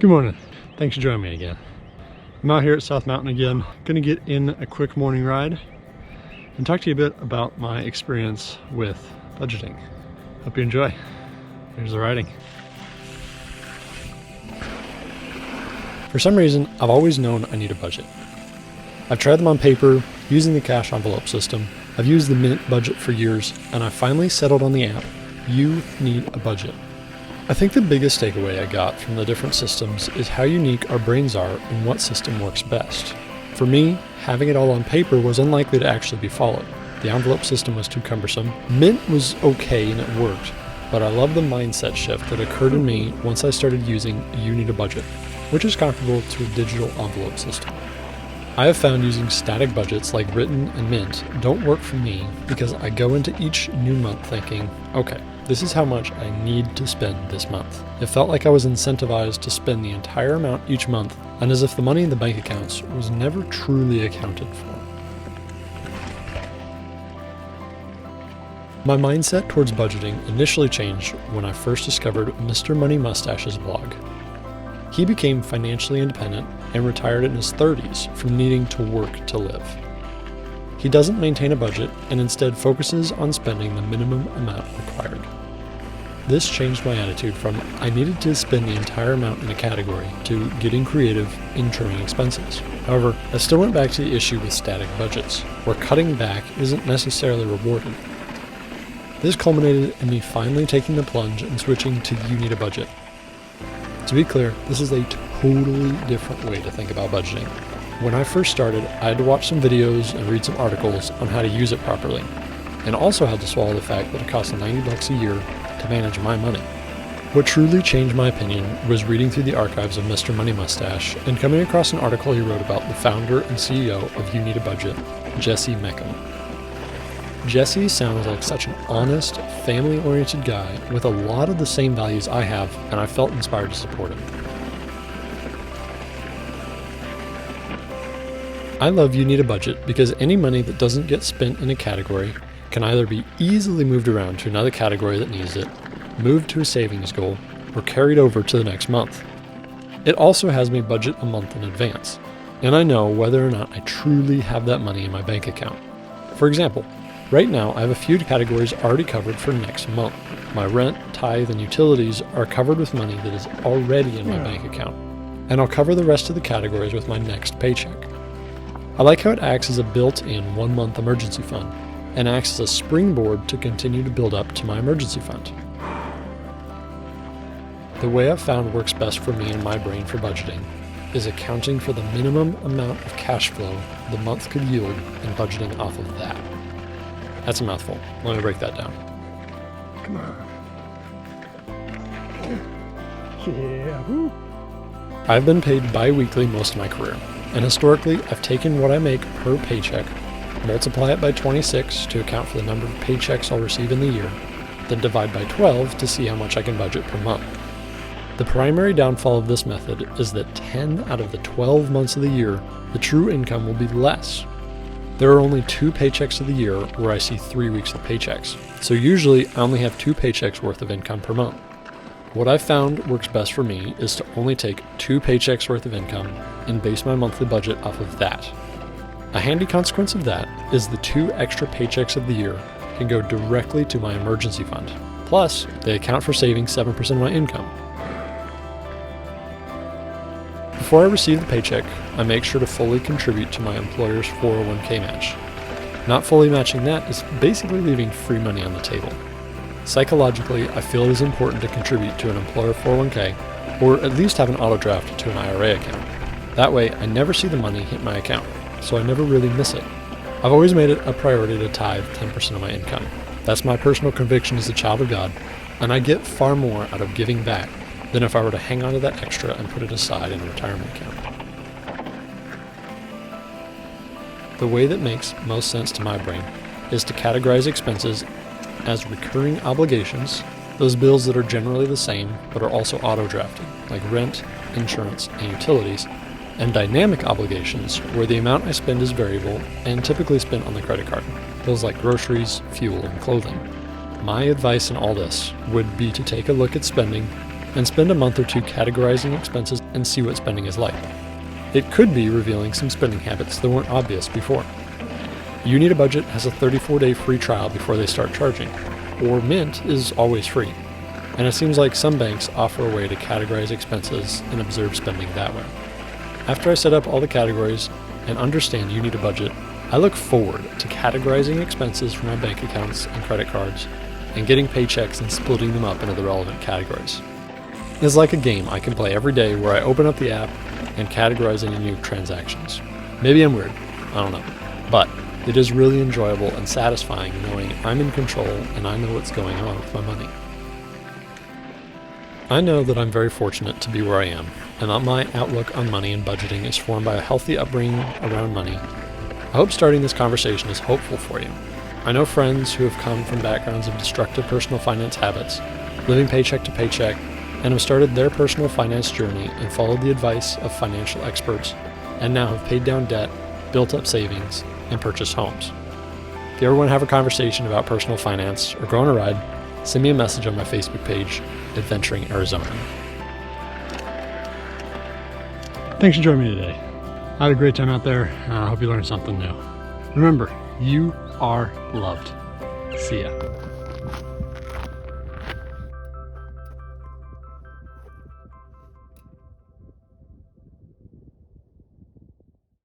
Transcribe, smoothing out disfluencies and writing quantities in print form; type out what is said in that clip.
Good morning. Thanks for joining me again. I'm out here at South Mountain again. Gonna get in a quick morning ride and talk to you a bit about my experience with budgeting. Hope you enjoy. Here's the riding. For some reason, I've always known I need a budget. I've tried them on paper, using the cash envelope system. I've used the Mint budget for years, and I finally settled on the app. You need a budget. I think the biggest takeaway I got from the different systems is how unique our brains are and what system works best. For me, having it all on paper was unlikely to actually be followed. The envelope system was too cumbersome. Mint was okay and it worked, but I love the mindset shift that occurred in me once I started using You Need a Budget, which is comparable to a digital envelope system. I have found using static budgets like Written and Mint don't work for me because I go into each new month thinking, okay, this is how much I need to spend this month. It felt like I was incentivized to spend the entire amount each month, and as if the money in the bank accounts was never truly accounted for. My mindset towards budgeting initially changed when I first discovered Mr Money Mustache's blog. He became financially independent and retired in his 30s from needing to work to live. He doesn't maintain a budget and instead focuses on spending the minimum amount required. This changed my attitude from I needed to spend the entire amount in a category to getting creative in trimming expenses. However, I still went back to the issue with static budgets, where cutting back isn't necessarily rewarded. This culminated in me finally taking the plunge and switching to You Need a Budget. To be clear, this is a totally different way to think about budgeting. When I first started, I had to watch some videos and read some articles on how to use it properly, and also had to swallow the fact that it costs $90 a year to manage my money. What truly changed my opinion was reading through the archives of Mr. Money Mustache and coming across an article he wrote about the founder and CEO of You Need a Budget, Jesse Meckham. Jesse sounds like such an honest, family-oriented guy with a lot of the same values I have, and I felt inspired to support him. I love You Need a Budget because any money that doesn't get spent in a category can either be easily moved around to another category that needs it, moved to a savings goal, or carried over to the next month. It also has me budget a month in advance, and I know whether or not I truly have that money in my bank account. For example, right now I have a few categories already covered for next month. My rent, tithe, and utilities are covered with money that is already in my bank account, and I'll cover the rest of the categories with my next paycheck. I like how it acts as a built-in 1-month emergency fund and acts as a springboard to continue to build up to my emergency fund. The way I've found works best for me and my brain for budgeting is accounting for the minimum amount of cash flow the month could yield and budgeting off of that. That's a mouthful. Let me break that down. Come on. Yeah. Woo. I've been paid bi-weekly most of my career, and historically I've taken what I make per paycheck, multiply it by 26 to account for the number of paychecks I'll receive in the year, then divide by 12 to see how much I can budget per month. The primary downfall of this method is that 10 out of the 12 months of the year, the true income will be less. There are only 2 paychecks of the year where I see 3 weeks of paychecks, so usually I only have 2 paychecks worth of income per month. What I've found works best for me is to only take 2 paychecks worth of income and base my monthly budget off of that. A handy consequence of that is the 2 extra paychecks of the year can go directly to my emergency fund. Plus, they account for saving 7% of my income. Before I receive the paycheck, I make sure to fully contribute to my employer's 401k match. Not fully matching that is basically leaving free money on the table. Psychologically, I feel it is important to contribute to an employer 401k, or at least have an auto draft to an IRA account. That way, I never see the money hit my account, so I never really miss it. I've always made it a priority to tithe 10% of my income. That's my personal conviction as a child of God, and I get far more out of giving back than if I were to hang on to that extra and put it aside in a retirement account. The way that makes most sense to my brain is to categorize expenses as recurring obligations, those bills that are generally the same but are also auto-drafted, like rent, insurance, and utilities, and dynamic obligations, where the amount I spend is variable and typically spent on the credit card, bills like groceries, fuel, and clothing. My advice in all this would be to take a look at spending and spend a month or two categorizing expenses and see what spending is like. It could be revealing some spending habits that weren't obvious before. You Need a Budget has a 34-day free trial before they start charging, or Mint is always free. And it seems like some banks offer a way to categorize expenses and observe spending that way. After I set up all the categories and understand You Need a Budget, I look forward to categorizing expenses from my bank accounts and credit cards and getting paychecks and splitting them up into the relevant categories. It's like a game I can play every day where I open up the app and categorize any new transactions. Maybe I'm weird, I don't know, but it is really enjoyable and satisfying knowing I'm in control and I know what's going on with my money. I know that I'm very fortunate to be where I am, and that my outlook on money and budgeting is formed by a healthy upbringing around money. I hope starting this conversation is hopeful for you. I know friends who have come from backgrounds of destructive personal finance habits, living paycheck to paycheck, and have started their personal finance journey and followed the advice of financial experts, and now have paid down debt, built up savings, and purchased homes. If you ever want to have a conversation about personal finance or go on a ride, send me a message on my Facebook page, Adventuring Arizona. Thanks for joining me today. I had a great time out there. I hope you learned something new. Remember, you are loved. See ya.